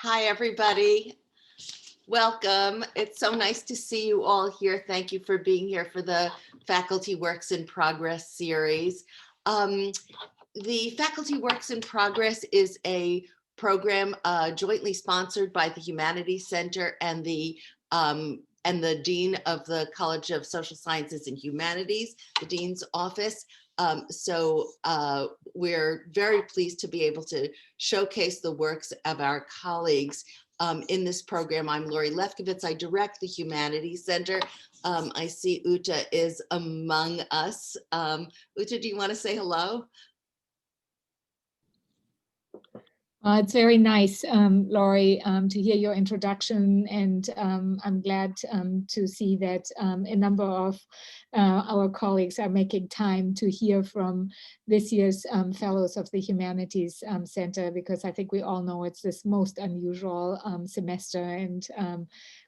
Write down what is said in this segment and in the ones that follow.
Hi, everybody. Welcome. It's so nice to see you all here. Thank you for being here for the Faculty Works in Progress series. The Faculty Works in Progress is a program jointly sponsored by the Humanities Center and the Dean of the College of Social Sciences and Humanities, the Dean's Office. We're very pleased to be able to showcase the works of our colleagues in this program. I'm Lori Lefkowitz. I direct the Humanities Center. I see Uta is among us. Uta, do you want to say hello? It's very nice, Laurie, to hear your introduction, and I'm glad to see that a number of our colleagues are making time to hear from this year's Fellows of the Humanities Center, because I think we all know it's this most unusual semester and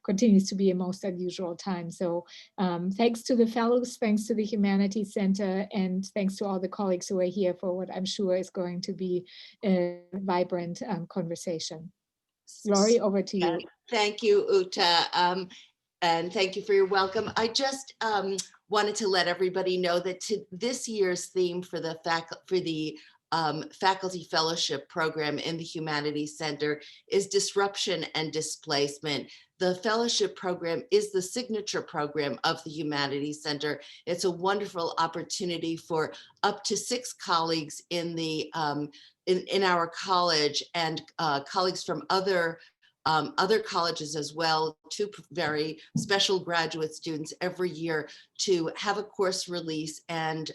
continues to be a most unusual time. So thanks to the Fellows, thanks to the Humanities Center, and thanks to all the colleagues who are here for what I'm sure is going to be a vibrant conversation. Laurie, over to you. Thank you, Uta, and thank you for your welcome. I just wanted to let everybody know that this year's theme for the Faculty Fellowship Program in the Humanities Center is Disruption and Displacement. The fellowship program is the signature program of the Humanities Center. It's a wonderful opportunity for up to 6 colleagues in the in our college and colleagues from other colleges as well, 2 very special graduate students every year to have a course release and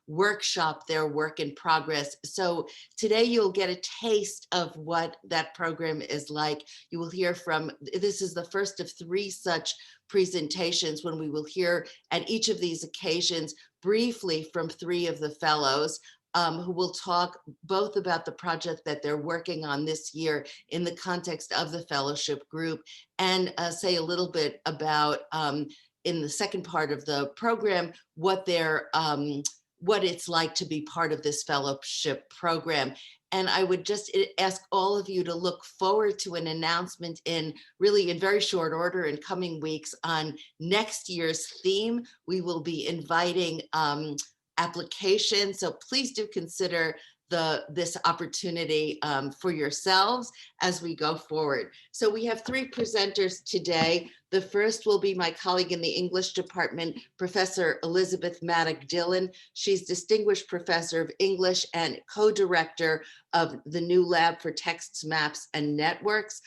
workshop their work in progress. So today you'll get a taste of what that program is like. You will hear from, this is the first of 3 such presentations when we will hear at each of these occasions briefly from 3 of the fellows. Who will talk both about the project that they're working on this year in the context of the fellowship group, and say a little bit about, in the second part of the program, what it's like to be part of this fellowship program. And I would just ask all of you to look forward to an announcement in very short order in coming weeks on next year's theme. We will be inviting application. So please do consider this opportunity for yourselves as we go forward. So we have 3 presenters today. The first will be my colleague in the English department, Professor Elizabeth Maddock Dillon. She's Distinguished Professor of English and co-director of the new Lab for Texts, Maps, and Networks.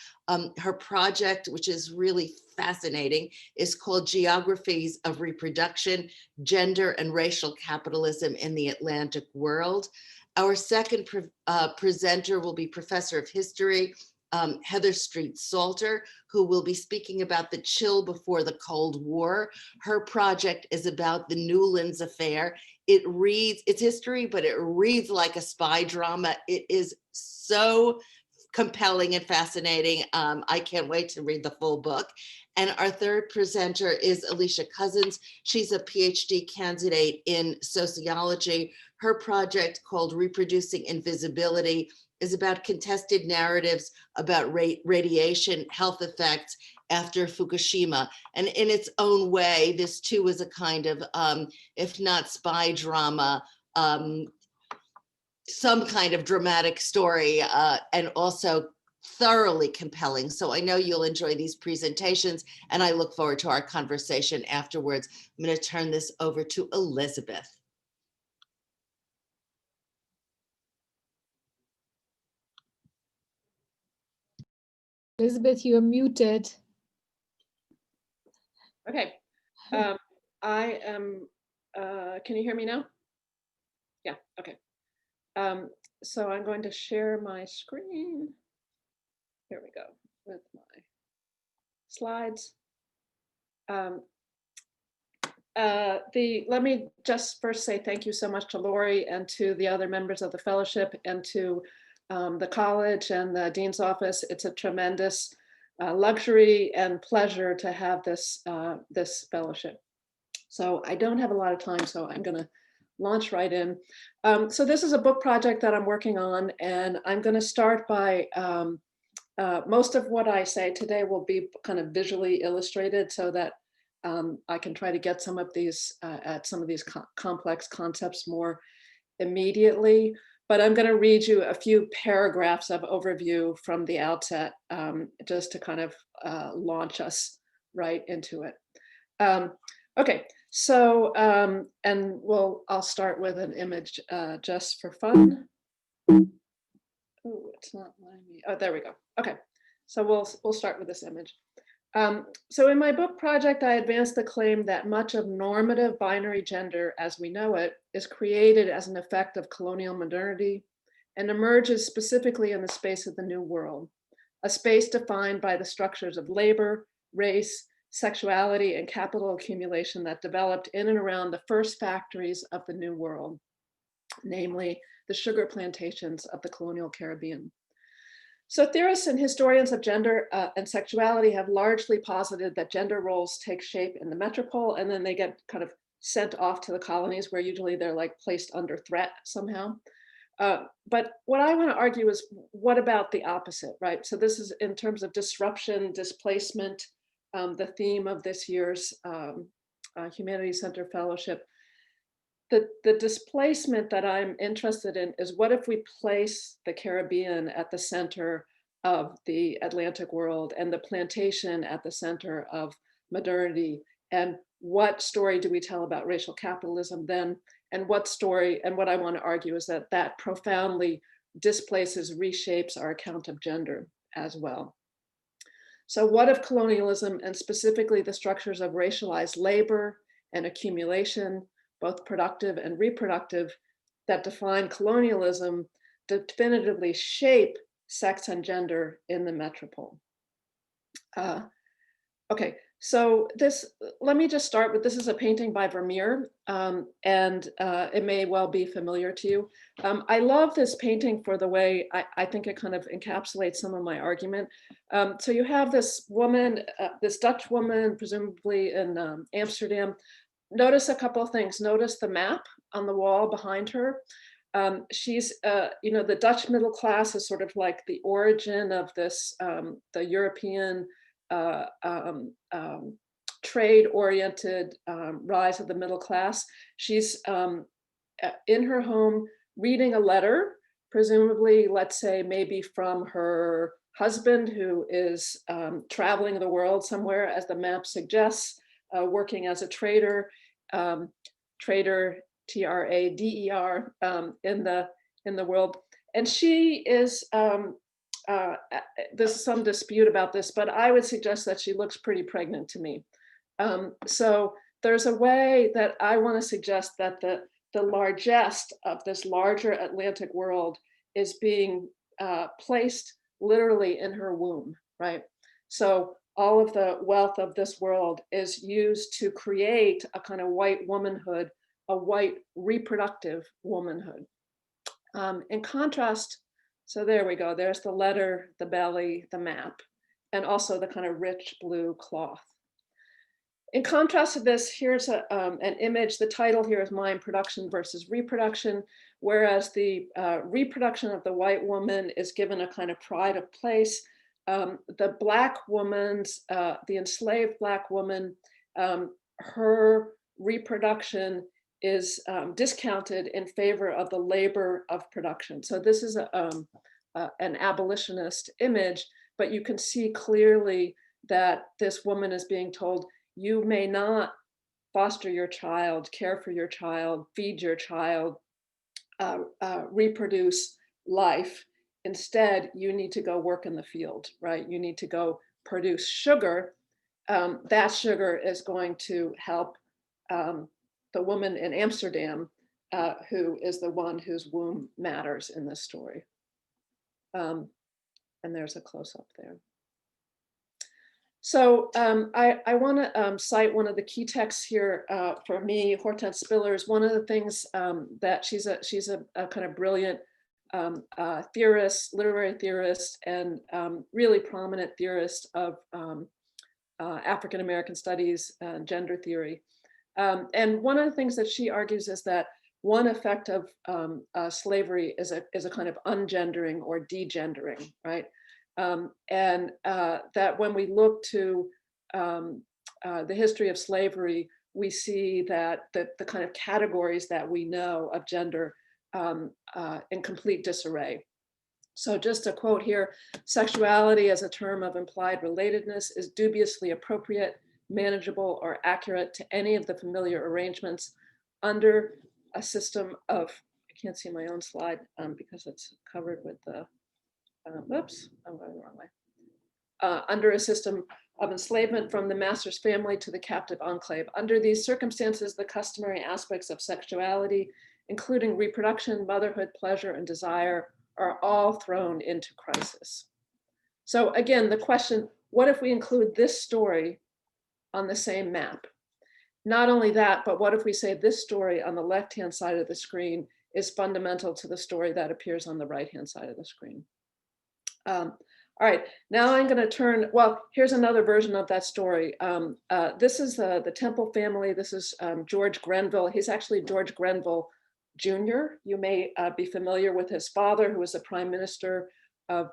Her project, which is really fascinating, is called Geographies of Reproduction, Gender and Racial Capitalism in the Atlantic World. Our second presenter will be Professor of History, Heather Street Salter, who will be speaking about the chill before the Cold War. Her project is about the Newlands Affair. It's history, but it reads like a spy drama. It is so compelling and fascinating. I can't wait to read the full book. And our third presenter is Alicia Cousins. She's a PhD candidate in sociology. Her project, called Reproducing Invisibility, is about contested narratives about radiation health effects after Fukushima. And in its own way, this too is a kind of, if not spy drama, some kind of dramatic story, and also thoroughly compelling. So I know you'll enjoy these presentations, and I look forward to our conversation afterwards. I'm going to turn this over to Elizabeth. Elizabeth, you're muted. Okay. I am, can you hear me now? Yeah, okay. So I'm going to share my screen. Here we go with my slides. Let me just first say thank you so much to Lori and to the other members of the fellowship and to the college and the dean's office. It's a tremendous luxury and pleasure to have this fellowship. So I don't have a lot of time, so I'm going to launch right in. So this is a book project that I'm working on, and I'm going to start by most of what I say today will be kind of visually illustrated so that I can try to get some of these at some of these complex concepts more immediately. But I'm going to read you a few paragraphs of overview from the outset, just to kind of launch us right into it. Okay, so and I'll start with an image just for fun. Oh, it's not letting me. Oh, there we go. Okay, so we'll start with this image. So in my book project, I advanced the claim that much of normative binary gender as we know it is created as an effect of colonial modernity and emerges specifically in the space of the New World, a space defined by the structures of labor, race, sexuality, and capital accumulation that developed in and around the first factories of the New World, namely the sugar plantations of the colonial Caribbean. So theorists and historians of gender and sexuality have largely posited that gender roles take shape in the metropole and then they get kind of sent off to the colonies where usually they're like placed under threat somehow. But what I want to argue is, what about the opposite, right? So this is in terms of disruption, displacement, the theme of this year's Humanities Center Fellowship. The displacement that I'm interested in is, what if we place the Caribbean at the center of the Atlantic world and the plantation at the center of modernity? And what story do we tell about racial capitalism then? And what story, and what I want to argue is that that profoundly displaces, reshapes our account of gender as well. So what if colonialism, and specifically the structures of racialized labor and accumulation, both productive and reproductive, that define colonialism, definitively shape sex and gender in the metropole? Okay, so let me just start with, this is a painting by Vermeer, and it may well be familiar to you. I love this painting for the way I think it kind of encapsulates some of my argument. So you have this woman, this Dutch woman, presumably in Amsterdam. Notice a couple of things. Notice the map on the wall behind her. She's, the Dutch middle class is sort of like the origin of this, the European trade-oriented rise of the middle class. She's in her home reading a letter, presumably, let's say, maybe from her husband who is traveling the world somewhere, as the map suggests, working as a trader, trader, T-R-A-D-E-R, in the world. And she is, there's some dispute about this, but I would suggest that she looks pretty pregnant to me. So there's a way that I want to suggest that the largest of this larger Atlantic world is being placed literally in her womb, right? So all of the wealth of this world is used to create a kind of white womanhood, a white reproductive womanhood. In contrast, so there we go, there's the letter, the belly, the map, and also the kind of rich blue cloth. In contrast to this, here's an image. The title here is Mind Production versus Reproduction, whereas the reproduction of the white woman is given a kind of pride of place. The Black woman's, the enslaved Black woman, her reproduction is discounted in favor of the labor of production. So this is an abolitionist image, but you can see clearly that this woman is being told, you may not foster your child, care for your child, feed your child, reproduce life. Instead, you need to go work in the field, right? You need to go produce sugar. That sugar is going to help the woman in Amsterdam, who is the one whose womb matters in this story. And there's a close-up there. So I want to cite one of the key texts here for me, Hortense Spillers. One of the things that she's a kind of brilliant theorist, literary theorist, and really prominent theorist of African-American studies and gender theory. And one of the things that she argues is that one effect of slavery is a kind of ungendering or degendering, right? And that when we look to the history of slavery, we see that the kind of categories that we know of gender in complete disarray. So just a quote here: "Sexuality as a term of implied relatedness is dubiously appropriate, manageable, or accurate to any of the familiar arrangements under a system of," I can't see my own slide because it's covered with the, whoops, I'm going the wrong way. Under a system of enslavement from the master's family to the captive enclave. Under these circumstances, the customary aspects of sexuality, including reproduction, motherhood, pleasure, and desire, are all thrown into crisis. So again, the question, what if we include this story on the same map? Not only that, but what if we say this story on the left-hand side of the screen is fundamental to the story that appears on the right-hand side of the screen? All right, now I'm going to turn, well, here's another version of that story. This is the Temple family. This is George Grenville. He's actually George Grenville Jr. You may be familiar with his father, who was the Prime Minister of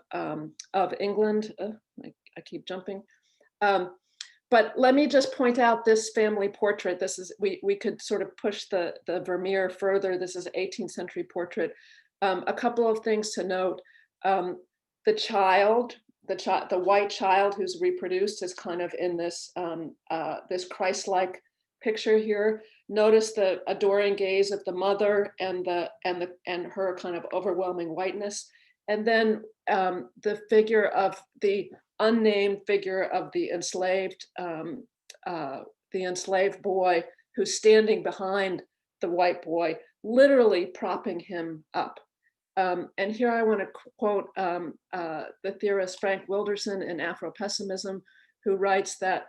England. I keep jumping. But let me just point out this family portrait. This is, we could sort of push the Vermeer further. This is an 18th century portrait. A couple of things to note. The child, the white child who's reproduced is kind of in this, this Christ-like picture here. Notice the adoring gaze of the mother and her kind of overwhelming whiteness. And then the figure of the unnamed figure of the enslaved boy who's standing behind the white boy, literally propping him up. And here I want to quote the theorist Frank Wilderson in Afro-Pessimism, who writes that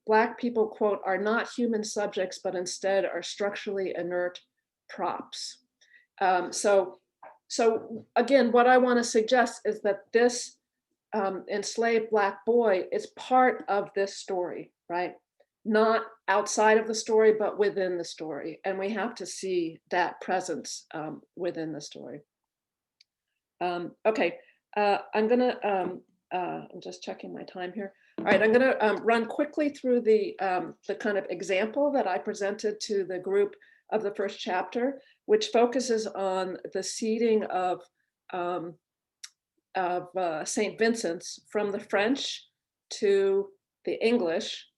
Black people, quote, "are not human subjects, but instead are structurally inert props." So again, what I want to suggest is that this enslaved Black boy is part of this story, right? Not outside of the story, but within the story. And we have to see that presence within the story. Okay, I'm gonna, I'm just checking my time here. All right, I'm gonna run quickly through the kind of example that I presented to the group of the first chapter, which focuses on the seeding of St. Vincent's from the French to the English.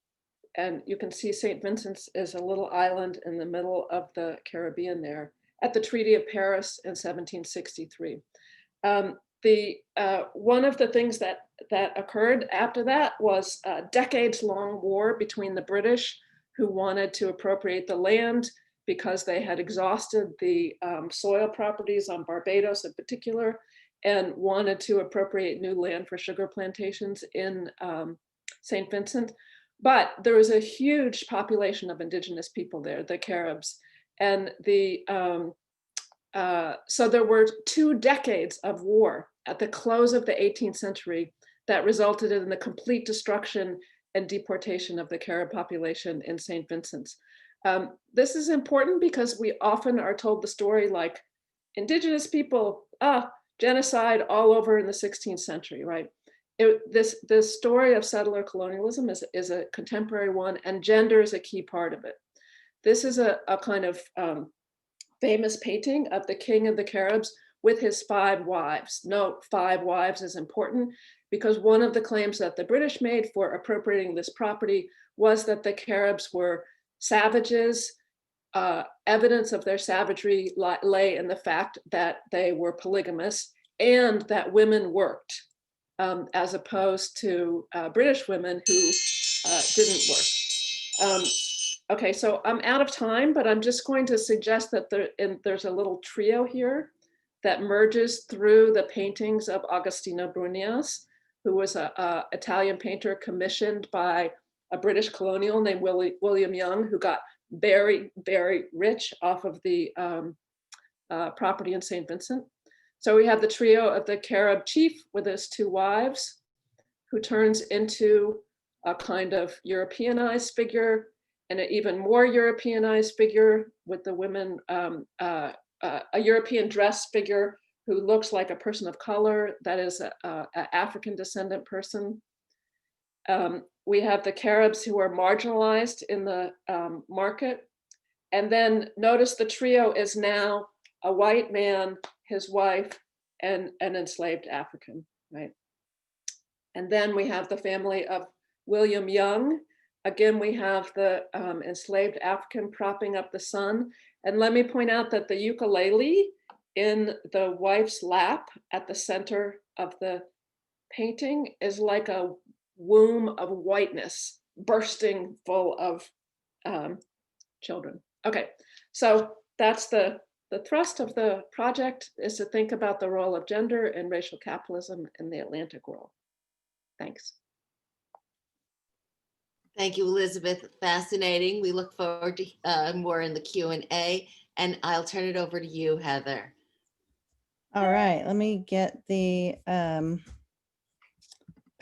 And you can see St. Vincent's is a little island in the middle of the Caribbean there at the Treaty of Paris in 1763. One of the things that occurred after that was a decades-long war between the British, who wanted to appropriate the land because they had exhausted the soil properties on Barbados in particular, and wanted to appropriate new land for sugar plantations in St. Vincent. But there was a huge population of indigenous people there, the Caribs, and so there were 2 decades of war at the close of the 18th century that resulted in the complete destruction and deportation of the Carib population in St. Vincent's. This is important because we often are told the story like indigenous people, genocide all over in the 16th century, right? This story of settler colonialism is a contemporary one, and gender is a key part of it. This is a kind of famous painting of the king of the Caribs with his 5 wives. Note, 5 wives is important because one of the claims that the British made for appropriating this property was that the Caribs were savages. Evidence of their savagery lay in the fact that they were polygamous and that women worked, as opposed to British women who didn't work. Okay, so I'm out of time, but I'm just going to suggest that there's a little trio here that merges through the paintings of Agostino Brunias, who was an Italian painter commissioned by a British colonial named William Young, who got very, very rich off of the property in St. Vincent. So we have the trio of the Carib chief with his 2 wives, who turns into a kind of Europeanized figure, and an even more Europeanized figure with the women, a European dress figure who looks like a person of color, that is an African descendant person. We have the Caribs who are marginalized in the market. And then notice the trio is now a white man, his wife, and an enslaved African, right? And then we have the family of William Young. Again, we have the enslaved African propping up the son. And let me point out that the ukulele in the wife's lap at the center of the painting is like a womb of whiteness bursting full of children. Okay, so that's the thrust of the project, is to think about the role of gender and racial capitalism in the Atlantic world. Thanks. Thank you, Elizabeth. Fascinating. We look forward to more in the Q&A, and I'll turn it over to you, Heather. All right, let me get the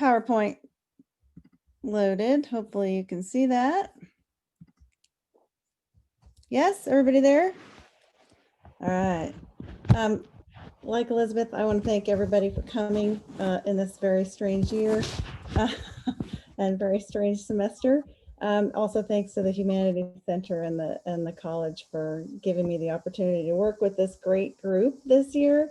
PowerPoint loaded. Hopefully you can see that. Yes, everybody there? All right. Like Elizabeth, I want to thank everybody for coming in this very strange year and very strange semester. Also, thanks to the Humanities Center and the college for giving me the opportunity to work with this great group this year.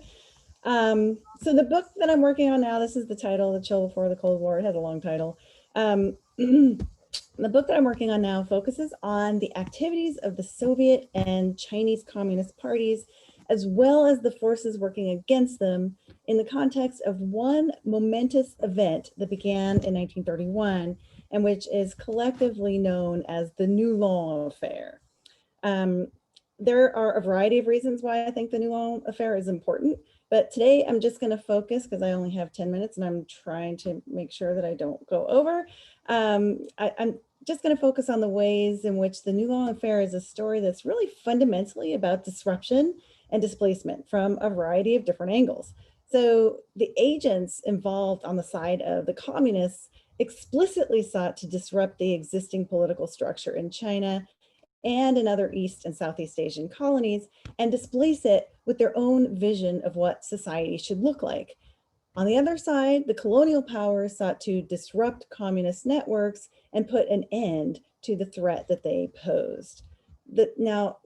So the book that I'm working on now, this is the title, The Chill Before the Cold War. It has a long title. The book that I'm working on now focuses on the activities of the Soviet and Chinese Communist parties, as well as the forces working against them in the context of one momentous event that began in 1931 and which is collectively known as the New Law Affair. There are a variety of reasons why I think the New Law Affair is important, but today I'm just going to focus, because I only have 10 minutes and I'm trying to make sure that I don't go over. I'm just going to focus on the ways in which the New Law Affair is a story that's really fundamentally about disruption and displacement from a variety of different angles. So the agents involved on the side of the communists explicitly sought to disrupt the existing political structure in China and in other East and Southeast Asian colonies and displace it with their own vision of what society should look like. On the other side, the colonial powers sought to disrupt communist networks and put an end to the threat that they posed. Now,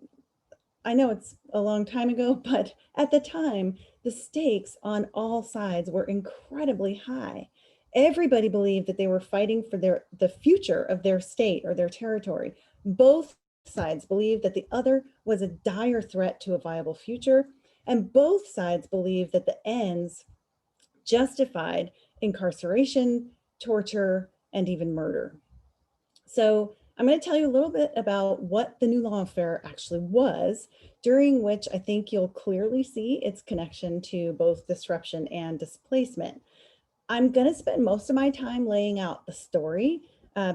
I know it's a long time ago, but at the time, the stakes on all sides were incredibly high. Everybody believed that they were fighting for the future of their state or their territory. Both sides believed that the other was a dire threat to a viable future, and both sides believed that the ends justified incarceration, torture, and even murder. So I'm going to tell you a little bit about what the New Law Affair actually was, during which I think you'll clearly see its connection to both disruption and displacement. I'm going to spend most of my time laying out the story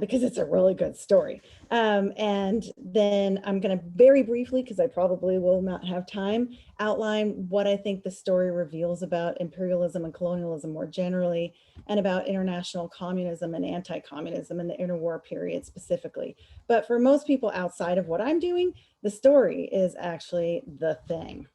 because it's a really good story. And then I'm going to very briefly, because I probably will not have time, outline what I think the story reveals about imperialism and colonialism more generally, and about international communism and anti-communism in the interwar period specifically. But for most people outside of what I'm doing, the story is actually the thing.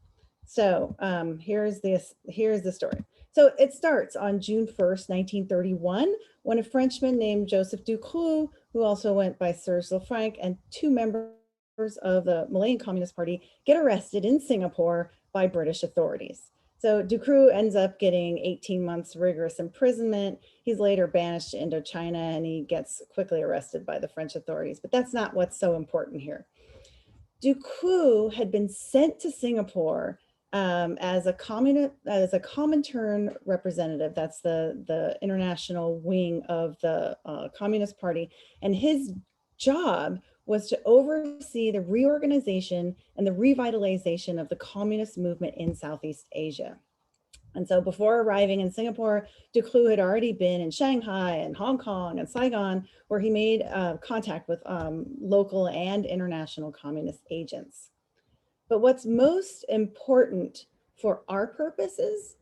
So here's the story. So it starts on June 1st, 1931, when a Frenchman named Joseph Ducreux, who also went by Serge Lefranc, and two members of the Malayan Communist Party get arrested in Singapore by British authorities. So Ducreux ends up getting 18 months rigorous imprisonment. He's later banished to Indochina, and he gets quickly arrested by the French authorities. But that's not what's so important here. Ducreux had been sent to Singapore as a Comintern representative. That's the international wing of the Communist Party. And his job was to oversee the reorganization and the revitalization of the communist movement in Southeast Asia. And so before arriving in Singapore, Ducreux had already been in Shanghai and Hong Kong and Saigon, where he made contact with local and international communist agents. But what's most important for our purposes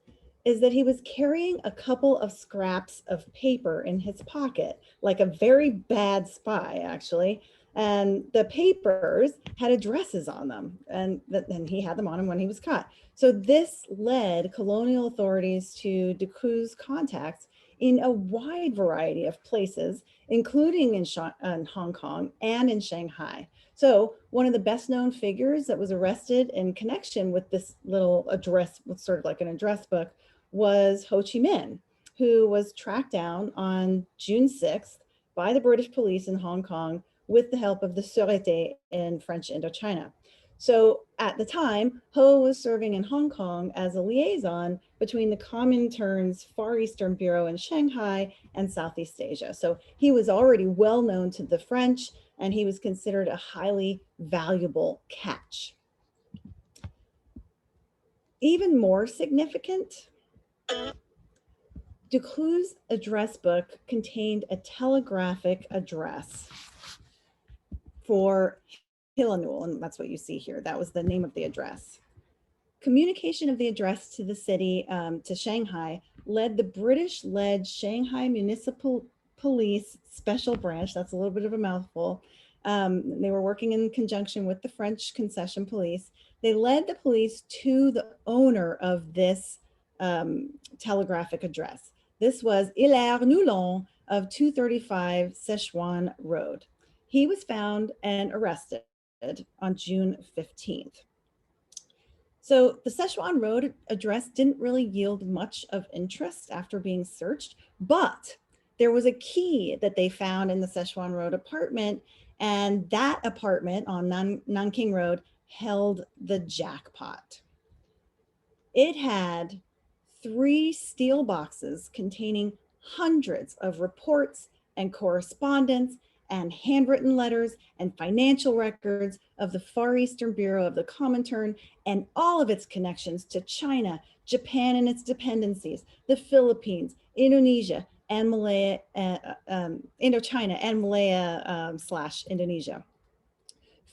is that he was carrying a couple of scraps of paper in his pocket, like a very bad spy, actually, And the papers had addresses on them, and he had them on him when he was caught. So this led colonial authorities to Decoud's contacts in a wide variety of places, including in Hong Kong and in Shanghai. So one of the best known figures that was arrested in connection with this little address, sort of like an address book, was Ho Chi Minh, who was tracked down on June 6th by the British police in Hong Kong with the help of the Sûreté in French Indochina. So at the time, Ho was serving in Hong Kong as a liaison between the Comintern's Far Eastern Bureau in Shanghai and Southeast Asia. So he was already well known to the French, and he was considered a highly valuable catch. Even more significant, Decoud's address book contained a telegraphic address for Hillanul, and that's what you see here. That was the name of the address. Communication of the address to the city, to Shanghai, led the British-led Shanghai Municipal Police Special Branch, that's a little bit of a mouthful. They were working in conjunction with the French concession police. They led the police to the owner of this telegraphic address. This was Hilaire Noulon of 235 Sichuan Road. He was found and arrested on June 15th. So the Sichuan Road address didn't really yield much of interest after being searched, but there was a key that they found in the Sichuan Road apartment, and that apartment on Nanking Road held the jackpot. It had 3 steel boxes containing hundreds of reports and correspondence and handwritten letters and financial records of the Far Eastern Bureau of the Comintern and all of its connections to China, Japan and its dependencies, the Philippines, Indonesia, and Malaya, Indochina and Malaya / Indonesia.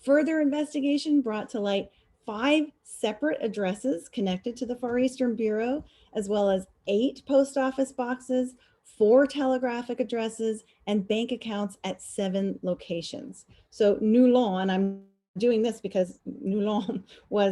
Further investigation brought to light 5 separate addresses connected to the Far Eastern Bureau, as well as 8 post office boxes, 4 telegraphic addresses, and bank accounts at 7 locations. So Noulon, and I'm doing this because Noulon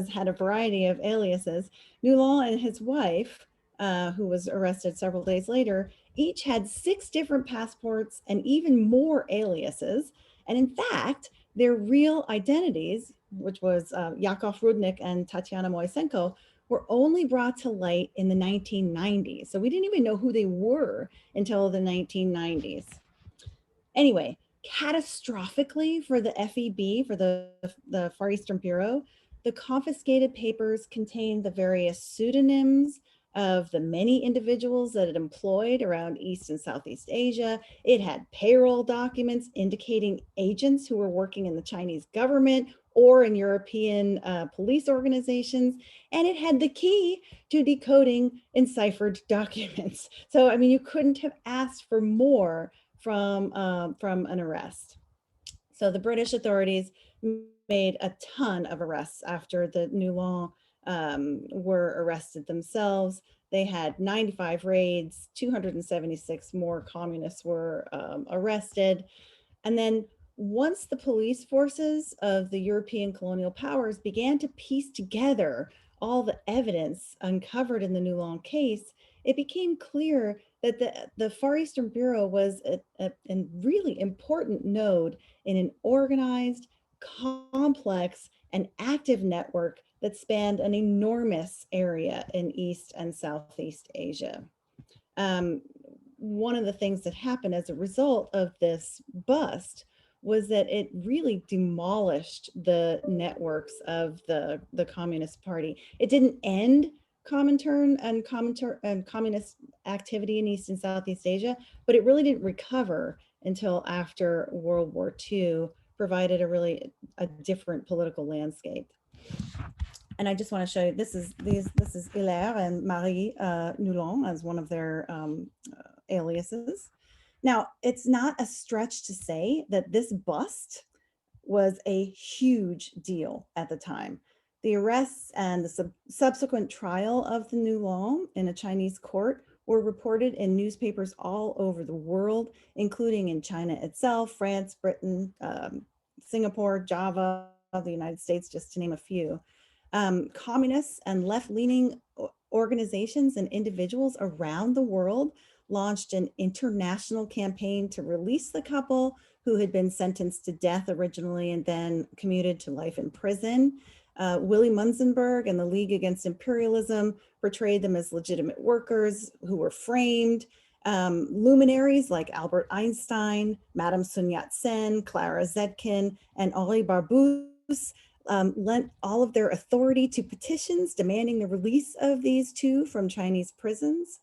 had a variety of aliases. Noulon and his wife, who was arrested several days later, each had 6 different passports and even more aliases. And in fact, their real identities, which was Yakov Rudnik and Tatiana Moisenko, were only brought to light in the 1990s. So we didn't even know who they were until the 1990s. Anyway, catastrophically for the FEB, for the Far Eastern Bureau, the confiscated papers contained the various pseudonyms of the many individuals that it employed around East and Southeast Asia. It had payroll documents indicating agents who were working in the Chinese government or in European police organizations. And it had the key to decoding enciphered documents. So, I mean, you couldn't have asked for more from an arrest. So the British authorities made a ton of arrests after the Noulon were arrested themselves. They had 95 raids, 276 more communists were arrested. And then once the police forces of the European colonial powers began to piece together all the evidence uncovered in the Noulon case, it became clear that the Far Eastern Bureau was a really important node in an organized, complex, and active network that spanned an enormous area in East and Southeast Asia. One of the things that happened as a result of this bust was that it really demolished the networks of the Communist Party. It didn't end Comintern and communist activity in East and Southeast Asia, but it really didn't recover until after World War II, provided a different political landscape. And I just want to show you, this is Hilaire and Marie Noulon as one of their aliases. Now, it's not a stretch to say that this bust was a huge deal at the time. The arrests and the subsequent trial of the Noulon in a Chinese court were reported in newspapers all over the world, including in China itself, France, Britain, Singapore, Java, the United States, just to name a few. Communists and left-leaning organizations and individuals around the world launched an international campaign to release the couple who had been sentenced to death originally and then commuted to life in prison. Willy Munzenberg and the League Against Imperialism portrayed them as legitimate workers who were framed. Luminaries like Albert Einstein, Madame Sun Yat-sen, Clara Zetkin, and Henri Barbusse lent all of their authority to petitions demanding the release of these two from Chinese prisons.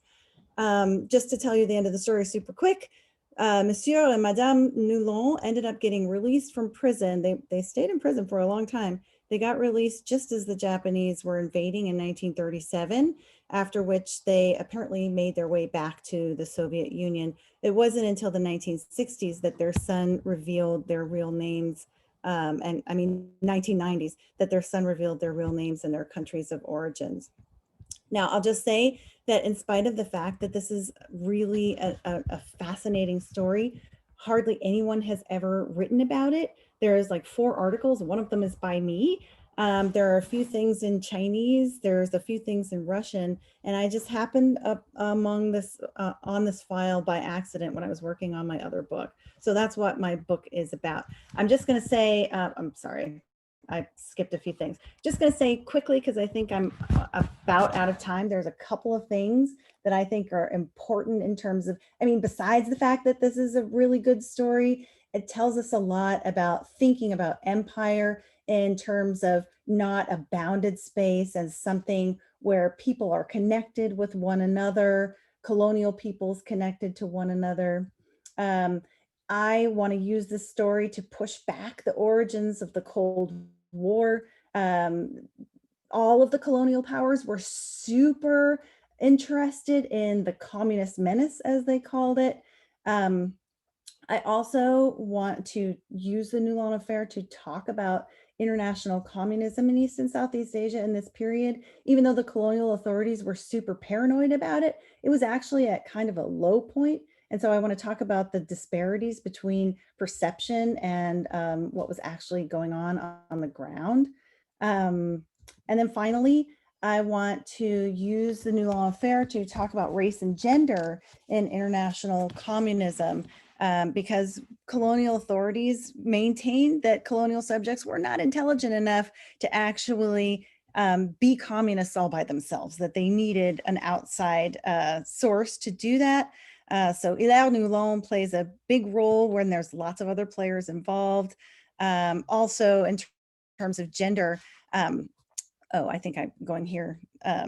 Just to tell you the end of the story super quick, Monsieur and Madame Dillon ended up getting released from prison. They stayed in prison for a long time. They got released just as the Japanese were invading in 1937, after which they apparently made their way back to the Soviet Union. It wasn't until the 1960s that their son revealed their real names, 1990s, that their son revealed their real names and their countries of origins. Now, I'll just say that in spite of the fact that this is really a fascinating story, hardly anyone has ever written about it. There's like 4 articles. One of them is by me. There are a few things in Chinese. There's a few things in Russian. And I just happened up among this on this file by accident when I was working on my other book. So that's what my book is about. I'm just going to say, I'm sorry, I skipped a few things. Just going to say quickly, because I think I'm about out of time. There's a couple of things that I think are important in terms of, besides the fact that this is a really good story, it tells us a lot about thinking about empire in terms of not a bounded space as something where people are connected with one another, colonial peoples connected to one another. I want to use this story to push back the origins of the Cold War. All of the colonial powers were super interested in the communist menace, as they called it. I also want to use the Dillon affair to talk about international communism in East and Southeast Asia in this period. Even though the colonial authorities were super paranoid about it, it was actually at kind of a low point. And so I want to talk about the disparities between perception and what was actually going on the ground. And then finally, I want to use the Dillon affair to talk about race and gender in international communism, because colonial authorities maintained that colonial subjects were not intelligent enough to actually be communists all by themselves, that they needed an outside source to do that. So Hilaire Dillon plays a big role when there's lots of other players involved. Also, in terms of gender, I think I'm going here.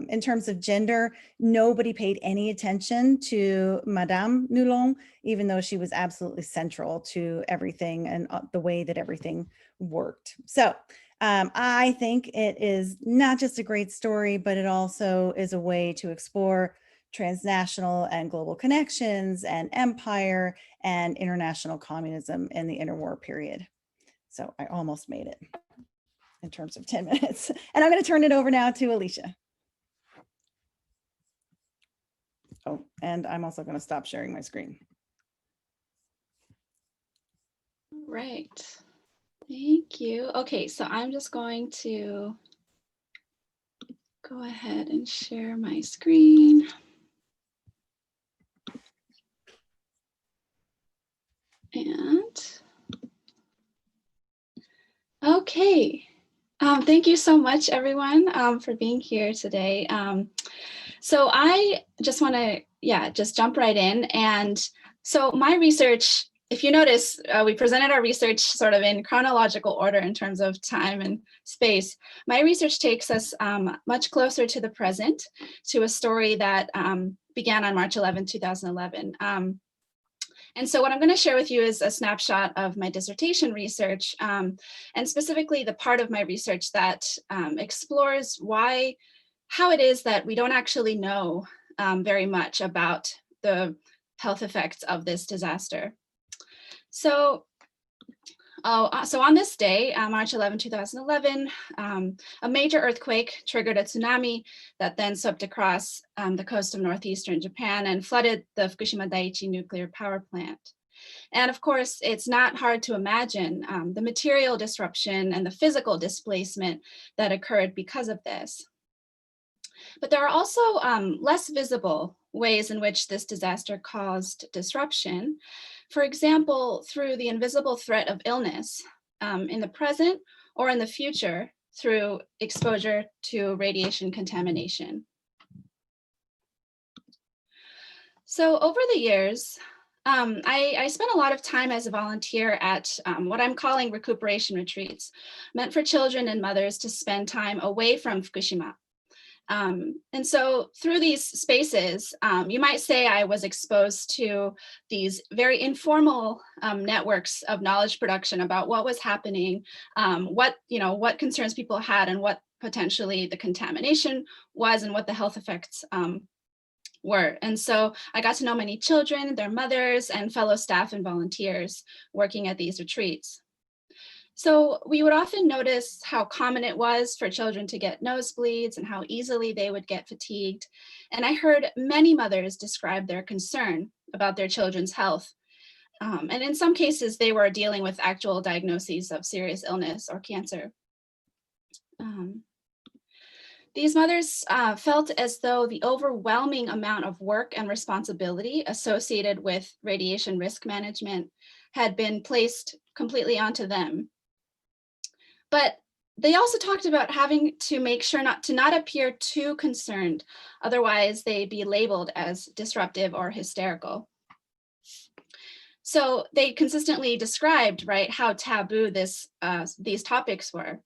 In terms of gender, nobody paid any attention to Madame Dillon, even though she was absolutely central to everything and the way that everything worked. So I think it is not just a great story, but it also is a way to explore transnational and global connections and empire and international communism in the interwar period. So I almost made it in terms of 10 minutes. And I'm going to turn it over now to Alicia. Oh, and I'm also going to stop sharing my screen. Right. Thank you. Okay, so I'm just going to go ahead and share my screen. And okay. Thank you so much, everyone, for being here today. So I just want to, just jump right in. And so my research, if you notice, we presented our research sort of in chronological order in terms of time and space. My research takes us much closer to the present, to a story that began on March 11, 2011. And so what I'm going to share with you is a snapshot of my dissertation research, and specifically the part of my research that explores how it is that we don't actually know very much about the health effects of this disaster. So on this day, March 11, 2011, a major earthquake triggered a tsunami that then swept across the coast of northeastern Japan and flooded the Fukushima Daiichi nuclear power plant. And of course, it's not hard to imagine the material disruption and the physical displacement that occurred because of this. But there are also less visible ways in which this disaster caused disruption. For example, through the invisible threat of illness in the present or in the future through exposure to radiation contamination. So over the years, I spent a lot of time as a volunteer at what I'm calling recuperation retreats, meant for children and mothers to spend time away from Fukushima. And so through these spaces, you might say I was exposed to these very informal networks of knowledge production about what was happening, what concerns people had, and what potentially the contamination was, and what the health effects were. And so I got to know many children, their mothers, and fellow staff and volunteers working at these retreats. So we would often notice how common it was for children to get nosebleeds and how easily they would get fatigued. And I heard many mothers describe their concern about their children's health. And in some cases, they were dealing with actual diagnoses of serious illness or cancer. These mothers felt as though the overwhelming amount of work and responsibility associated with radiation risk management had been placed completely onto them. But they also talked about having to make sure not to appear too concerned, otherwise they'd be labeled as disruptive or hysterical. So they consistently described, right, how taboo these topics were.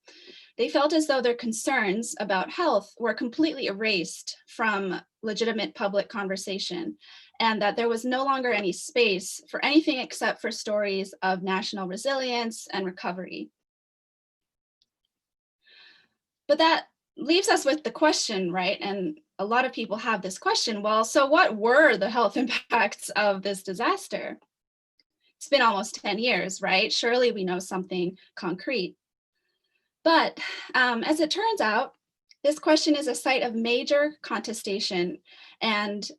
They felt as though their concerns about health were completely erased from legitimate public conversation, and that there was no longer any space for anything except for stories of national resilience and recovery. But that leaves us with the question, right? And a lot of people have this question, well, so what were the health impacts of this disaster? It's been almost 10 years, right? Surely we know something concrete. But as it turns out, this question is a site of major contestation and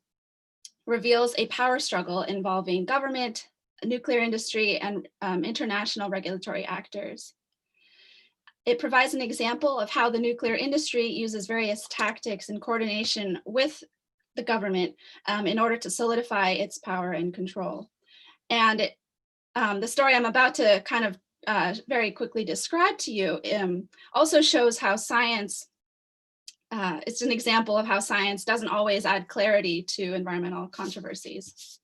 reveals a power struggle involving government, nuclear industry, and international regulatory actors. It provides an example of how the nuclear industry uses various tactics in coordination with the government in order to solidify its power and control. And the story I'm about to kind of very quickly describe to you also shows how science, it's an example of how science doesn't always add clarity to environmental controversies.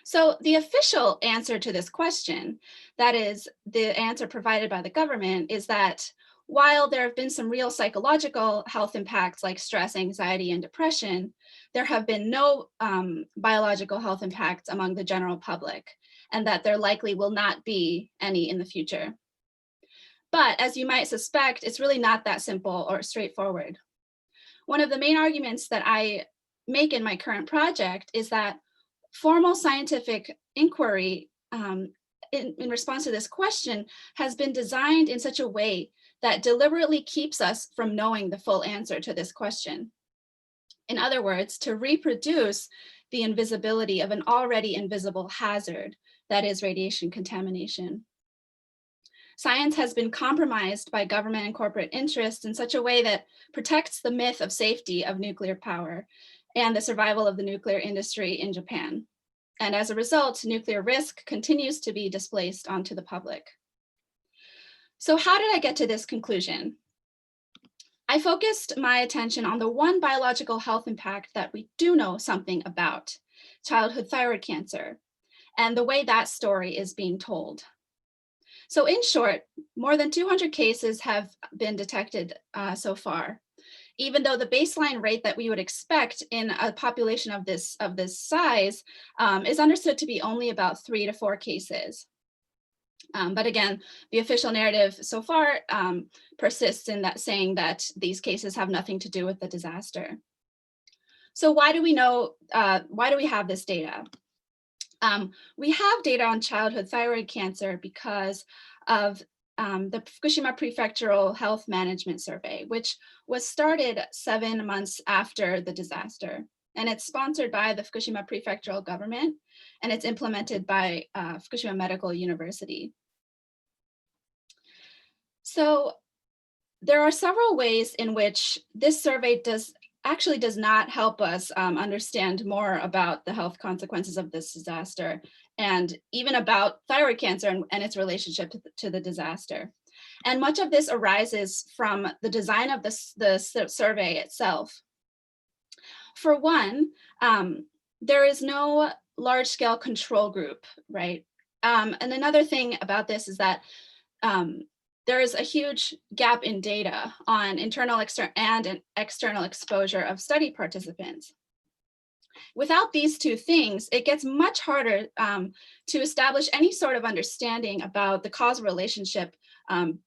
So the official answer to this question, that is the answer provided by the government, is that while there have been some real psychological health impacts like stress, anxiety, and depression, there have been no biological health impacts among the general public, and that there likely will not be any in the future. But as you might suspect, it's really not that simple or straightforward. One of the main arguments that I make in my current project is that formal scientific inquiry in response to this question has been designed in such a way that deliberately keeps us from knowing the full answer to this question. In other words, to reproduce the invisibility of an already invisible hazard, that is radiation contamination. Science has been compromised by government and corporate interests in such a way that protects the myth of safety of nuclear power and the survival of the nuclear industry in Japan. And as a result, nuclear risk continues to be displaced onto the public. So how did I get to this conclusion? I focused my attention on the one biological health impact that we do know something about, childhood thyroid cancer, and the way that story is being told. So in short, more than 200 cases have been detected so far, even though the baseline rate that we would expect in a population of this size is understood to be only about 3 to 4 cases. But again, the official narrative so far persists in that, saying that these cases have nothing to do with the disaster. So why do we know, why do we have this data? We have data on childhood thyroid cancer because of the Fukushima Prefectural Health Management Survey, which was started 7 months after the disaster. and it's sponsored by the Fukushima prefectural government, and it's implemented by Fukushima Medical University. So there are several ways in which this survey actually does not help us understand more about the health consequences of this disaster, and even about thyroid cancer and its relationship to the disaster. And much of this arises from the design of the survey itself. For one, there is no large-scale control group, right? And another thing about this is that there is a huge gap in data on internal and external exposure of study participants. Without these two things, it gets much harder to establish any sort of understanding about the causal relationship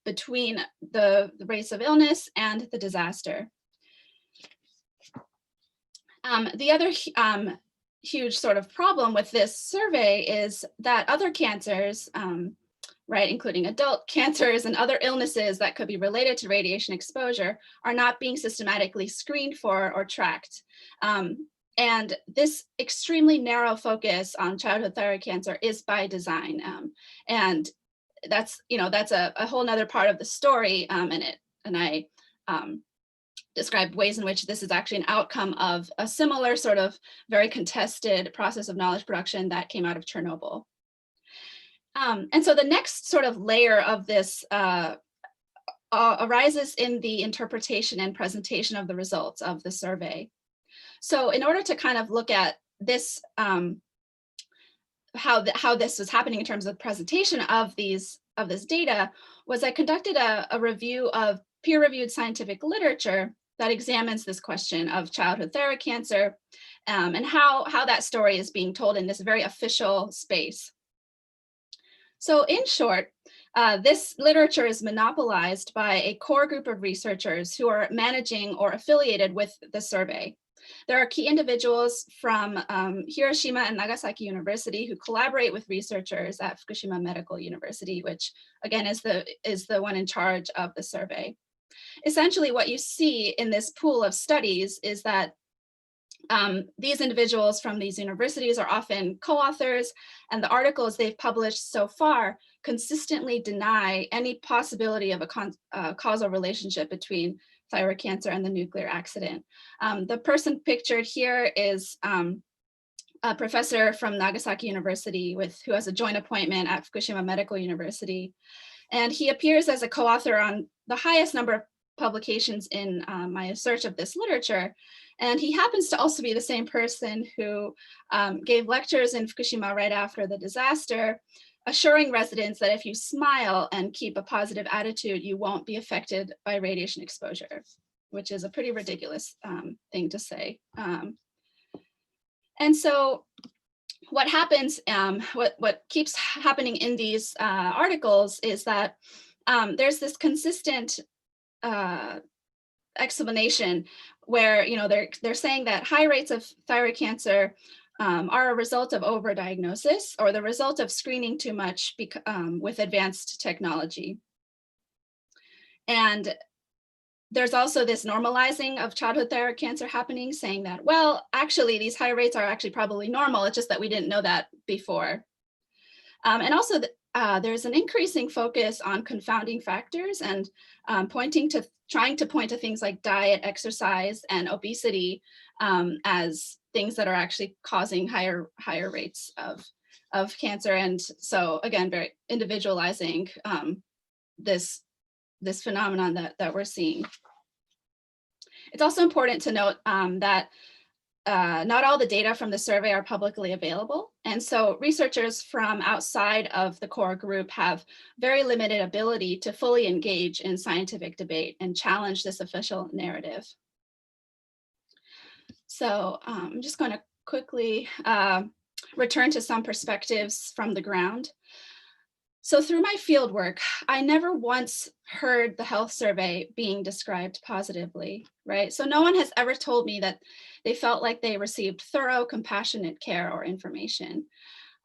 between the rates of illness and the disaster. The other huge sort of problem with this survey is that other cancers, right, including adult cancers and other illnesses that could be related to radiation exposure, are not being systematically screened for or tracked. And this extremely narrow focus on childhood thyroid cancer is by design. And that's, that's a whole nother part of the story. And I described ways in which this is actually an outcome of a similar sort of very contested process of knowledge production that came out of Chernobyl. And so the next sort of layer of this arises in the interpretation and presentation of the results of the survey. So in order to kind of look at this, how this was happening in terms of presentation of this data, was I conducted a review of peer-reviewed scientific literature that examines this question of childhood thyroid cancer and how that story is being told in this very official space. So in short, this literature is monopolized by a core group of researchers who are managing or affiliated with the survey. There are key individuals from Hiroshima and Nagasaki University who collaborate with researchers at Fukushima Medical University, which again is the one in charge of the survey. Essentially, what you see in this pool of studies is that these individuals from these universities are often co-authors, and the articles they've published so far consistently deny any possibility of a causal relationship between thyroid cancer and the nuclear accident. The person pictured here is a professor from Nagasaki University who has a joint appointment at Fukushima Medical University. And he appears as a co-author on the highest number of publications in my search of this literature. And he happens to also be the same person who gave lectures in Fukushima right after the disaster, assuring residents that if you smile and keep a positive attitude, you won't be affected by radiation exposure, which is a pretty ridiculous thing to say. And so what happens, what keeps happening in these articles is that there's this consistent explanation where they're saying that high rates of thyroid cancer are a result of overdiagnosis or the result of screening too much with advanced technology. And there's also this normalizing of childhood thyroid cancer happening, saying that, well, actually these high rates are actually probably normal. It's just that we didn't know that before. And also there's an increasing focus on confounding factors and trying to point to things like diet, exercise, and obesity as things that are actually causing higher rates of cancer. And so again, very individualizing this phenomenon that we're seeing. It's also important to note that not all the data from the survey are publicly available. And so researchers from outside of the core group have very limited ability to fully engage in scientific debate and challenge this official narrative. So I'm just going to quickly return to some perspectives from the ground. So through my fieldwork, I never once heard the health survey being described positively, right? So no one has ever told me that they felt like they received thorough, compassionate care or information.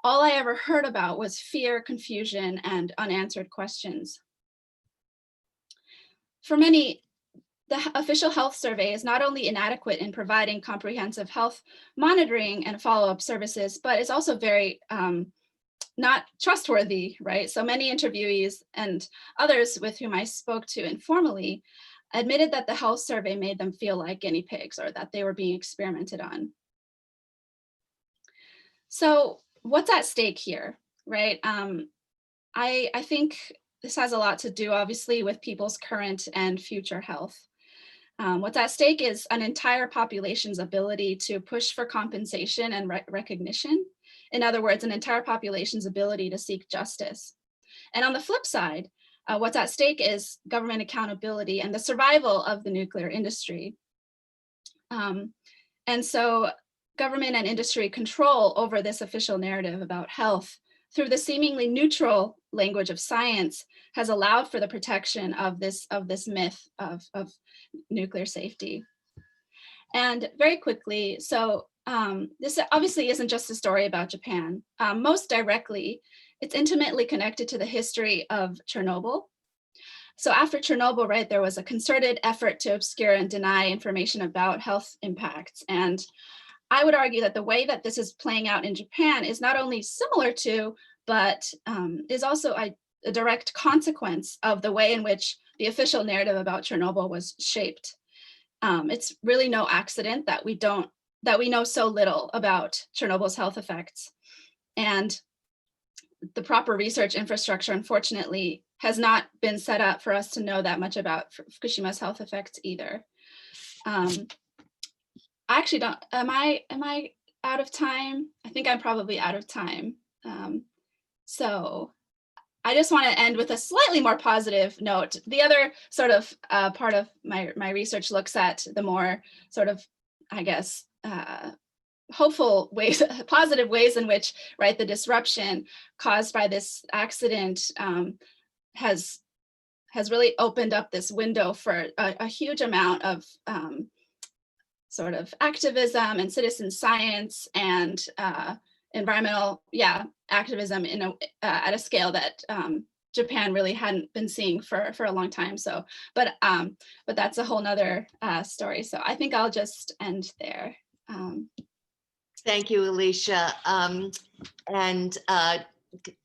All I ever heard about was fear, confusion, and unanswered questions. For many, the official health survey is not only inadequate in providing comprehensive health monitoring and follow-up services, but it's also very not trustworthy, right? So many interviewees and others with whom I spoke to informally admitted that the health survey made them feel like guinea pigs or that they were being experimented on. So what's at stake here, right? I think this has a lot to do, obviously, with people's current and future health. What's at stake is an entire population's ability to push for compensation and recognition. In other words, an entire population's ability to seek justice. And on the flip side, what's at stake is government accountability and the survival of the nuclear industry. And so government and industry control over this official narrative about health through the seemingly neutral language of science has allowed for the protection of this myth of nuclear safety. And very quickly, so this obviously isn't just a story about Japan. Most directly, it's intimately connected to the history of Chernobyl. So after Chernobyl, right, there was a concerted effort to obscure and deny information about health impacts. And I would argue that the way that this is playing out in Japan is not only similar to, but is also a direct consequence of the way in which the official narrative about Chernobyl was shaped. It's really no accident that we know so little about Chernobyl's health effects. And the proper research infrastructure, unfortunately, has not been set up for us to know that much about Fukushima's health effects either. I actually don't, am I out of time? I think I'm probably out of time. So I just want to end with a slightly more positive note. The other sort of part of my research looks at the more sort of, I guess, hopeful ways, positive ways in which, right, the disruption caused by this accident has really opened up this window for a huge amount of sort of activism and citizen science and environmental, activism at a scale that Japan really hadn't been seeing for a long time. So, but that's a whole nother story. So I think I'll just end there. Thank you, Alicia.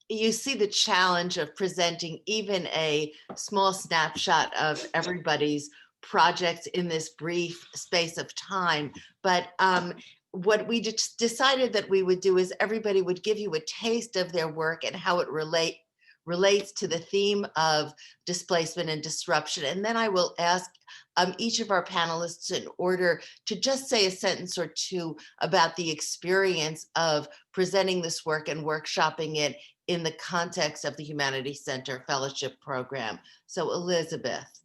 You see the challenge of presenting even a small snapshot of everybody's projects in this brief space of time. But what we decided that we would do is everybody would give you a taste of their work and how it relates to the theme of displacement and disruption. And then I will ask each of our panelists in order to just say a sentence or two about the experience of presenting this work and workshopping it in the context of the Humanities Center Fellowship Program. So Elizabeth.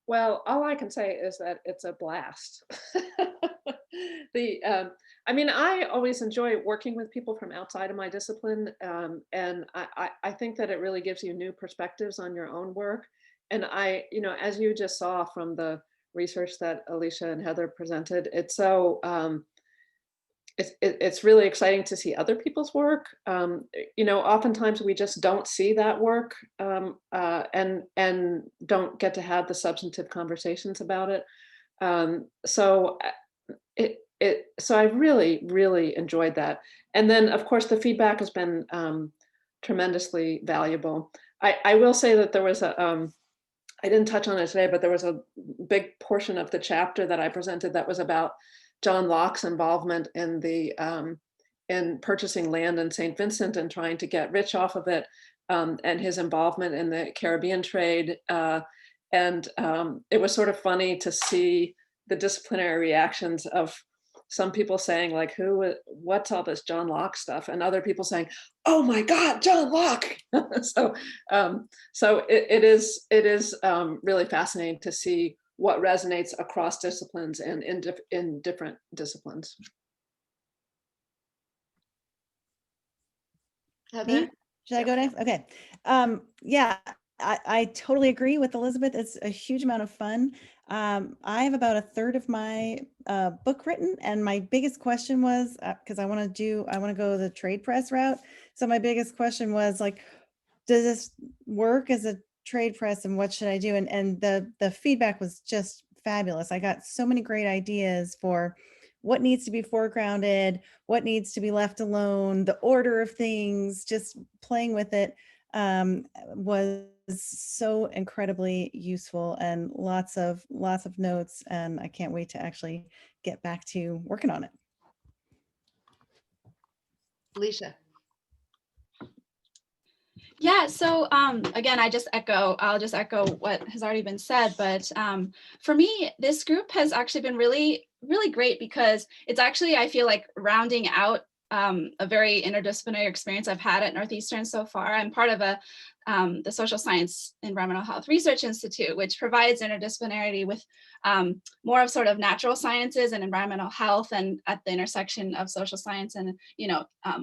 Well, all I can say is that it's a blast. I mean, I always enjoy working with people from outside of my discipline, and I think that it really gives you new perspectives on your own work. And as you just saw from the research that Alicia and Heather presented, it's so it's really exciting to see other people's work. Oftentimes we just don't see that work and don't get to have the substantive conversations about it. So I really, really enjoyed that. And then, of course, the feedback has been tremendously valuable. I will say that there was I didn't touch on it today, but there was a big portion of the chapter that I presented that was about John Locke's involvement in in purchasing land in St. Vincent and trying to get rich off of it, and his involvement in the Caribbean trade. And it was sort of funny to see the disciplinary reactions of some people saying, like, what's all this John Locke stuff? And other people saying, oh my God, John Locke. So it is really fascinating to see what resonates across disciplines and in different disciplines. Heather? Should I go next? Okay. Yeah, I totally agree with Elizabeth. It's a huge amount of fun. I have about a third of my book written, and my biggest question was, because I want to go the trade press route. So my biggest question was, like, does this work as a trade press and what should I do? And the feedback was just fabulous. I got so many great ideas for what needs to be foregrounded, what needs to be left alone, the order of things, just playing with it was so incredibly useful, and lots of notes, and I can't wait to actually get back to working on it. Alicia. Yeah, so again, I'll just echo what has already been said, but for me, this group has actually been really, really great because it's actually, I feel like, rounding out a very interdisciplinary experience I've had at Northeastern so far. I'm part of the Social Science Environmental Health Research Institute, which provides interdisciplinarity with more of sort of natural sciences and environmental health, and at the intersection of social science and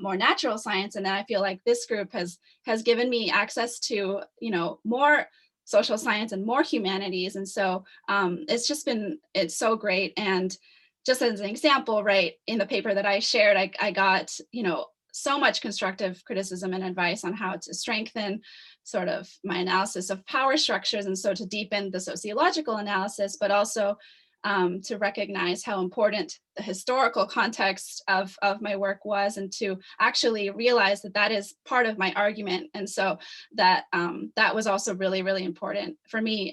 more natural science. And then I feel like this group has given me access to more social science and more humanities, and so it's so great. And just as an example, right, in the paper that I shared, I got so much constructive criticism and advice on how to strengthen sort of my analysis of power structures, and so to deepen the sociological analysis, but also to recognize how important the historical context of my work was, and to actually realize that that is part of my argument. And so that that was also really, really important for me.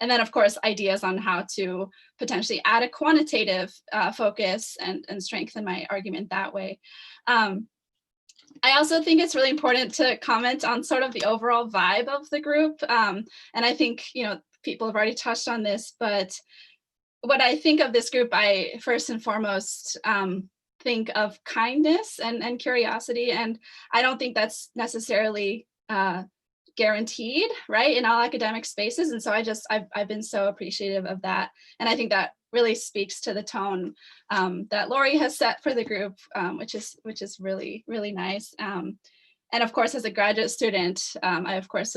And then, of course, ideas on how to potentially add a quantitative focus and strengthen my argument that way. I also think it's really important to comment on sort of the overall vibe of the group. And I think, people have already touched on this, but when I think of this group, I first and foremost think of kindness and curiosity. And I don't think that's necessarily guaranteed, right, in all academic spaces. And so I've been so appreciative of that. And I think that really speaks to the tone that Lori has set for the group, which is really, really nice. And of course, as a graduate student, I of course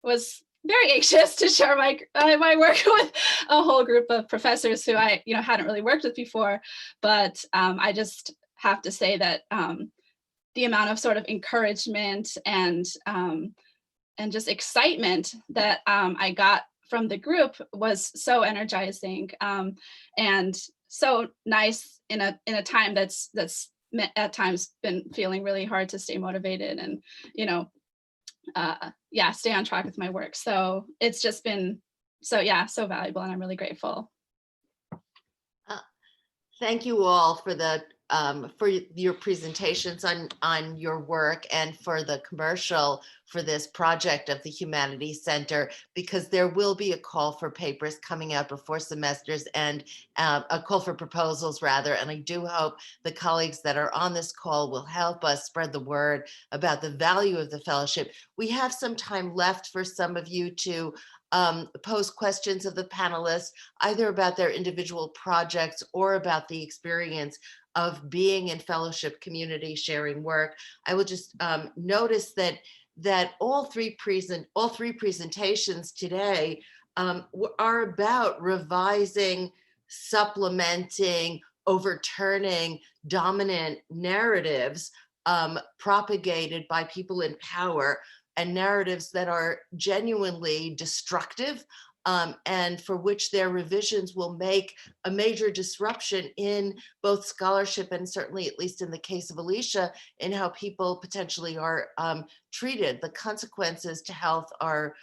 was very anxious to share my work with a whole group of professors who I hadn't really worked with before. But I just have to say that the amount of sort of encouragement and just excitement that I got from the group was so energizing and so nice in a time that's at times been feeling really hard to stay motivated and stay on track with my work. So it's just been so valuable, and I'm really grateful. Thank you all for your presentations on your work, and for the commercial for this project of the Humanities Center, because there will be a call for papers coming out before semesters, and a call for proposals rather. And I do hope the colleagues that are on this call will help us spread the word about the value of the fellowship. We have some time left for some of you to pose questions of the panelists, either about their individual projects or about the experience of being in fellowship community sharing work. I will just notice that all three presentations today are about revising, supplementing, overturning dominant narratives propagated by people in power, and narratives that are genuinely destructive, and for which their revisions will make a major disruption in both scholarship and certainly, at least in the case of Alicia, in how people potentially are treated. The consequences to health are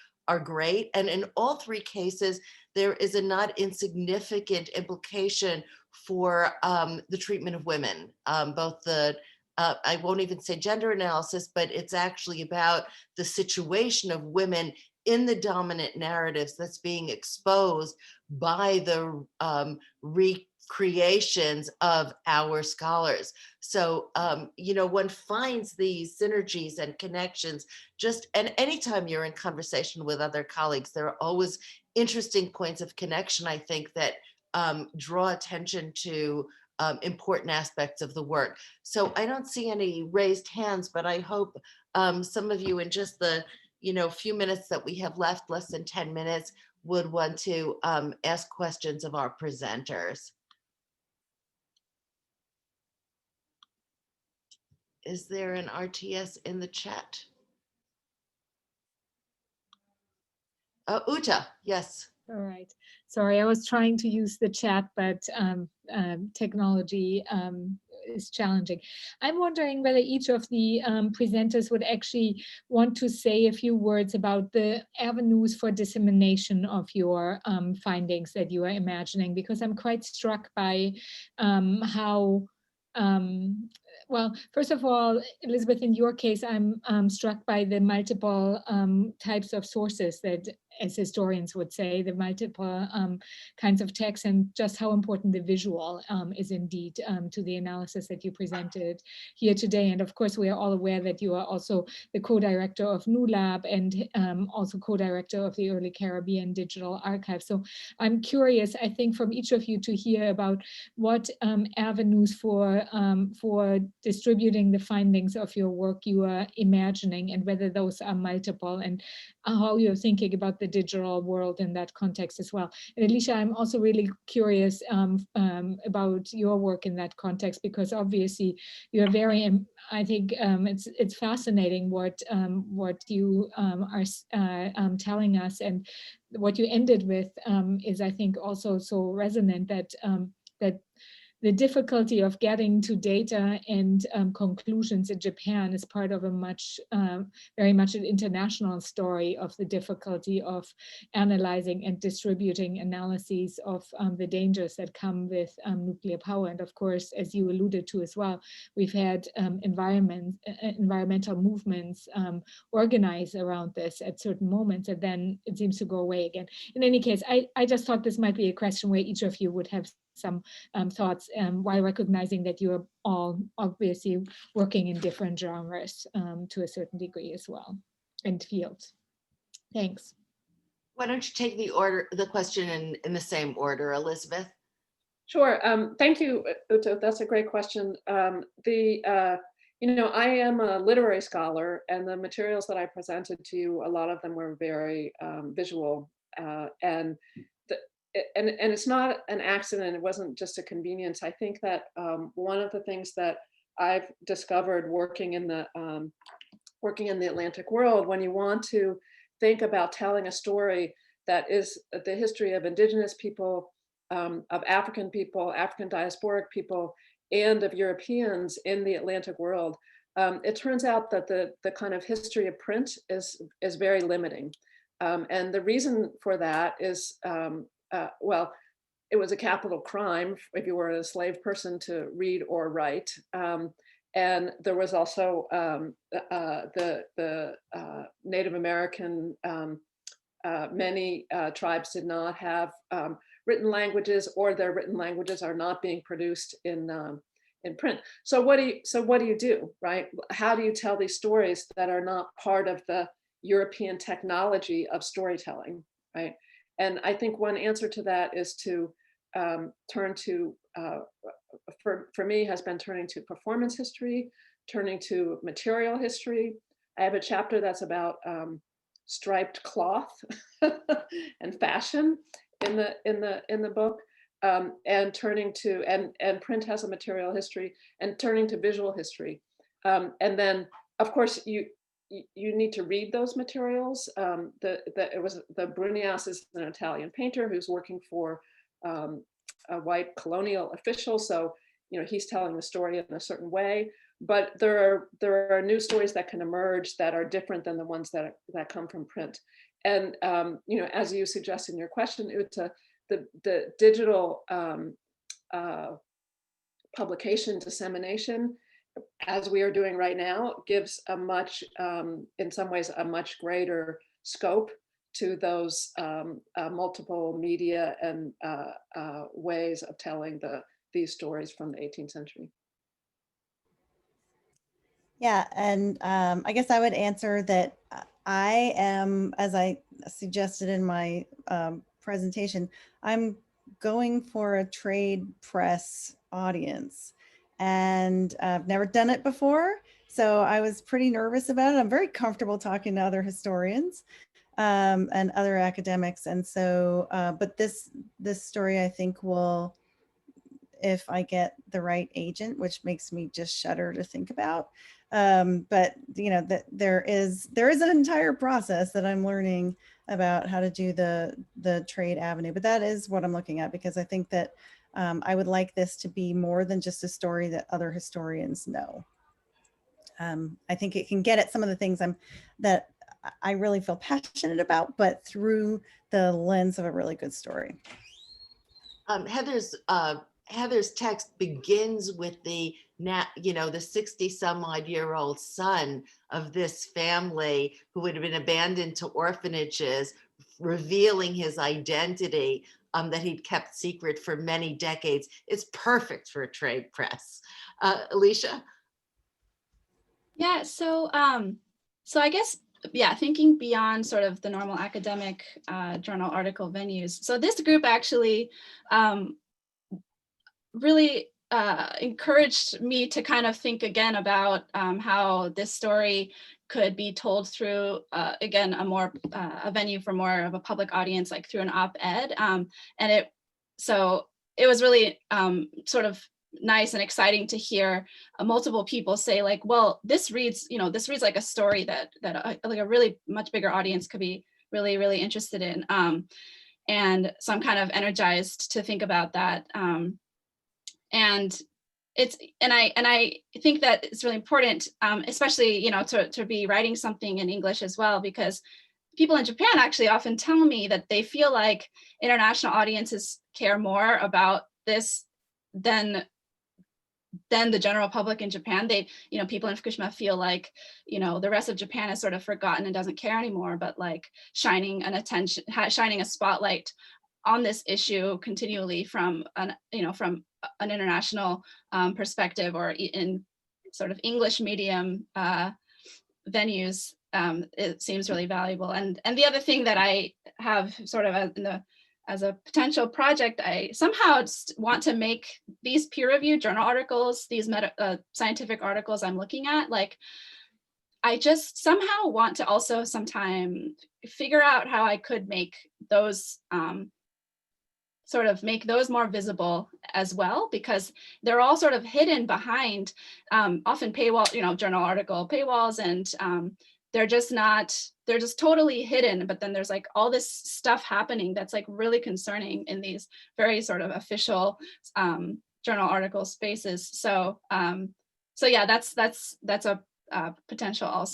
great. And in all three cases, there is a not insignificant implication for the treatment of women, both the I won't even say gender analysis, but it's actually about the situation of women in the dominant narratives that's being exposed by the recreations of our scholars. So, one finds these synergies and connections and anytime you're in conversation with other colleagues, there are always interesting points of connection, I think, that draw attention to important aspects of the work. So I don't see any raised hands, but I hope some of you in just the few minutes that we have left, less than 10 minutes, would want to ask questions of our presenters. Is there an RTS in the chat? Uta, yes. All right. Sorry, I was trying to use the chat, but technology is challenging. I'm wondering whether each of the presenters would actually want to say a few words about the avenues for dissemination of your findings that you are imagining, because I'm quite struck by how well, first of all, Elizabeth, in your case, I'm struck by the multiple types of sources that, as historians would say, the multiple kinds of texts, and just how important the visual is indeed to the analysis that you presented here today. And of course, we are all aware that you are also the co-director of NULAB and also co-director of the Early Caribbean Digital Archive. So I'm curious, I think, from each of you to hear about what avenues for distributing the findings of your work you are imagining, and whether those are multiple, and how you're thinking about the digital world in that context as well. And Alicia, I'm also really curious about your work in that context, because obviously you're very, I think it's fascinating what you are telling us, and what you ended with is, I think, also so resonant, that that the difficulty of getting to data and conclusions in Japan is part of a very much an international story of the difficulty of analyzing and distributing analyses of the dangers that come with nuclear power. And of course, as you alluded to as well, we've had environmental movements organize around this at certain moments, and then it seems to go away again. In any case, I just thought this might be a question where each of you would have some thoughts, while recognizing that you are all obviously working in different genres to a certain degree as well, and fields. Thanks. Why don't you take the question in the same order, Elizabeth? Sure. Thank you, Uta. That's a great question. I am a literary scholar, and the materials that I presented to you, a lot of them were very visual, and it's not an accident. It wasn't just a convenience. I think that one of the things that I've discovered working in the Atlantic world, when you want to think about telling a story that is the history of indigenous people, of African people, African diasporic people, and of Europeans in the Atlantic world, it turns out that the kind of history of print is very limiting. And the reason for that is, well, it was a capital crime if you were a slave person to read or write. And there was also the Native American, many tribes did not have written languages, or their written languages are not being produced in print. So what do you do, right? How do you tell these stories that are not part of the European technology of storytelling, right? And I think one answer to that is to turn to, for me, has been turning to performance history, turning to material history. I have a chapter that's about striped cloth and fashion in the book, and turning to, and print has a material history, and turning to visual history. And then, of course, you need to read those materials. The Brunias is an Italian painter who's working for a white colonial official. So, he's telling the story in a certain way, but there are new stories that can emerge that are different than the ones that come from print. And, as you suggest in your question, Uta, the digital publication dissemination, as we are doing right now, gives a much, in some ways, a much greater scope to those multiple media and ways of telling these stories from the 18th century. Yeah, and I guess I would answer that I am, as I suggested in my presentation, I'm going for a trade press audience. And I've never done it before, so I was pretty nervous about it. I'm very comfortable talking to other historians and other academics. And so, but this story, I think, will, if I get the right agent, which makes me just shudder to think about. But that there is an entire process that I'm learning about how to do the trade avenue, but that is what I'm looking at, because I think that I would like this to be more than just a story that other historians know. I think it can get at some of the things that I really feel passionate about, but through the lens of a really good story. Heather's text begins with the 60 some odd year old son of this family who had been abandoned to orphanages, revealing his identity that he'd kept secret for many decades. It's perfect for a trade press. Alicia? Yeah, so I guess, yeah, thinking beyond sort of the normal academic journal article venues. So this group actually really encouraged me to kind of think again about how this story could be told through, again, a venue for more of a public audience, like through an op-ed. So it was really sort of nice and exciting to hear multiple people say like, well, this reads like a story that like a really much bigger audience could be really, really interested in. And so I'm kind of energized to think about that. And I think that it's really important, especially, to be writing something in English as well, because people in Japan actually often tell me that they feel like international audiences care more about this than the general public in Japan. People in Fukushima feel like, the rest of Japan is sort of forgotten and doesn't care anymore, but like shining a spotlight on this issue continually from an international perspective, or in sort of English medium venues, it seems really valuable. And the other thing that I have sort of as a potential project, I somehow want to make these peer-reviewed journal articles, these scientific articles I'm looking at, like, I just somehow want to also sometime figure out how I could make those make those more visible as well, because they're all sort of hidden behind often paywall, journal article paywalls, and they're just totally hidden. But then there's like all this stuff happening that's like really concerning in these very sort of official journal article spaces. So yeah, that's a potential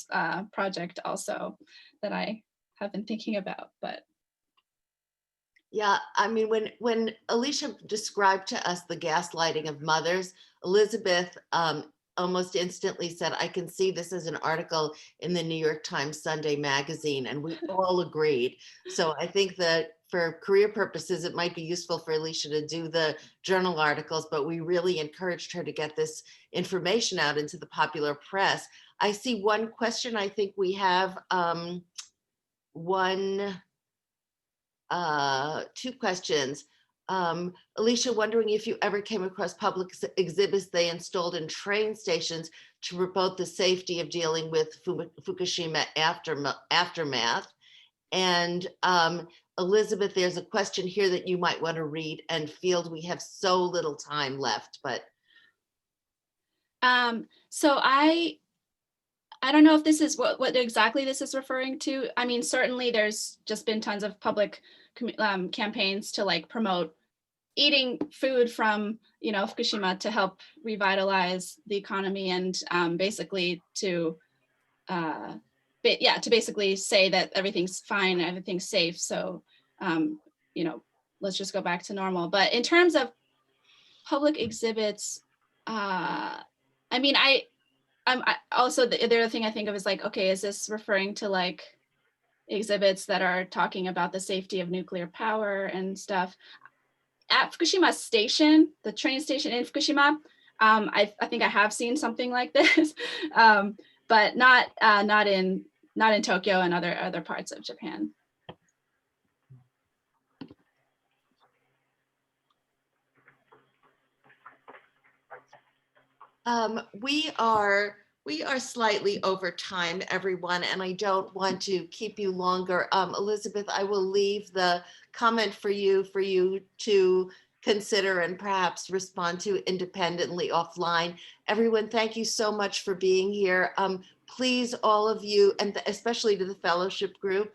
project also that I have been thinking about. But yeah, I mean, when Alicia described to us the gaslighting of mothers, Elizabeth almost instantly said, I can see this as an article in the New York Times Sunday magazine, and we all agreed. So I think that for career purposes, it might be useful for Alicia to do the journal articles, but we really encouraged her to get this information out into the popular press. I see one question. I think we have two questions. Alicia, wondering if you ever came across public exhibits they installed in train stations to promote the safety of dealing with Fukushima aftermath. And Elizabeth, there's a question here that you might want to read and field. We have so little time left, but. So I don't know if this is what exactly this is referring to. I mean, certainly there's just been tons of public campaigns to like promote eating food from, Fukushima to help revitalize the economy, and basically to basically say that everything's fine, everything's safe. So, let's just go back to normal. But in terms of public exhibits, I mean, I also, the other thing I think of is like, okay, is this referring to like exhibits that are talking about the safety of nuclear power and stuff? At Fukushima Station, the train station in Fukushima, I think I have seen something like this, but not in Tokyo and other parts of Japan. We are slightly over time, everyone, and I don't want to keep you longer. Elizabeth, I will leave the comment for you to consider and perhaps respond to independently offline. Everyone, thank you so much for being here. please, all of you, and especially to the fellowship group,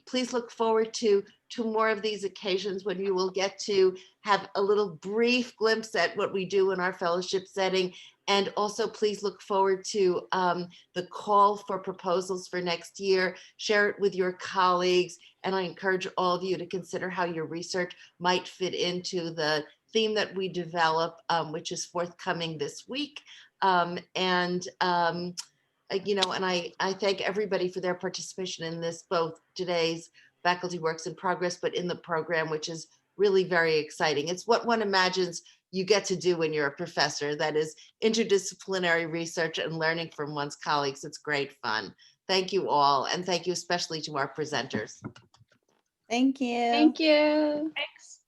please look forward to more of these occasions when you will get to have a little brief glimpse at what we do in our fellowship setting. And also please look forward to the call for proposals for next year. Share it with your colleagues. And I encourage all of you to consider how your research might fit into the theme that we develop, which is forthcoming this week. You know, and I thank everybody for their participation in this, both today's Faculty Works in Progress, but in the program, which is really very exciting. It's what one imagines you get to do when you're a professor, that is interdisciplinary research and learning from one's colleagues. It's great fun. Thank you all, and thank you especially to our presenters. Thank you. Thank you. Thanks.